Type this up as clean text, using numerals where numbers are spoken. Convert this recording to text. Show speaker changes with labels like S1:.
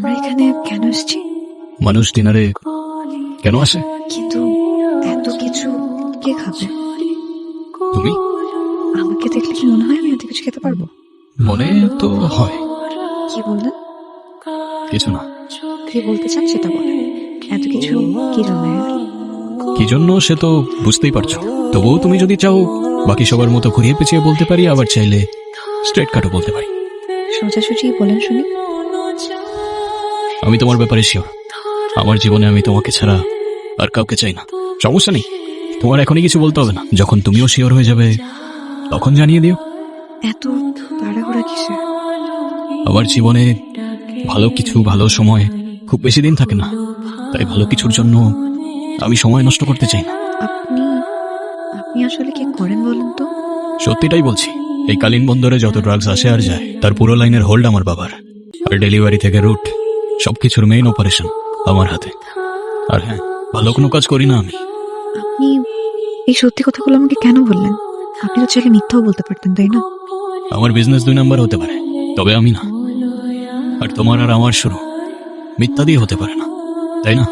S1: আমরা এখানে কেন এসেছি?
S2: মানুষ ডিনারে কেন আসে?
S1: কিন্তু এত কিছু কে খাবে?
S2: তুমি?
S1: আমাকে দেখলে কি মনে হয় আমি এত কিছু খেতে পারবো?
S2: মনে তো হয়।
S1: কি বললেন?
S2: কিছু না।
S1: কি বলতে চান সেটা বলেন। এত কিছু কি জন্য?
S2: কি জন্য সে তো বুঝতেই পারছো। তবুও তুমি যদি চাও বাকি সবার মতো ঘুরিয়ে পেঁচিয়ে বলতে পারি, আবার চাইলে স্ট্রেট কাটও বলতে পারি।
S1: সোজাসুজি বলেন শুনি।
S2: আমি তোমার ব্যাপারে শিওর। আমার জীবনে আমি তোমাকে ছাড়া আর কাউকে চাই না। সমস্যা নেই, তোমার এখনই কিছু বলতে হবে না। যখন তুমিও শিওর হয়ে যাবে তখন জানিয়ে দিও।
S1: এত তাড়াহুড়া কিসে?
S2: আমার জীবনে ভালো কিছু, ভালো সময় খুব বেশি দিন থাকে না, তাই ভালো কিছুর জন্য আমি সময় নষ্ট করতে চাই না।
S1: আপনি আপনি আসলে কি করেন বলেন তো?
S2: সত্যিটাই বলছি, এই কালীন বন্দরে যত ড্রাগস আসে আর যায় তার পুরো লাইনের হোল্ড আমার বাবার। আর ডেলিভারি থেকে রুট সবকিছুর মেইন অপারেশন আমার হাতে। আর হ্যাঁ, ভালো কোনো কাজ করি না আমি।
S1: আপনি এই সত্যি কথাগুলো আমাকে কেন বললেন? আপনি তো চাইলে মিথ্যাও বলতে পারতেন, তাই না?
S2: আমার বিজনেস 2 নাম্বার হতে পারে, তবে আমি না। আর তোমার আর আমার শুরু মিথ্যা দিয়ে হতে পারে না, তাই না?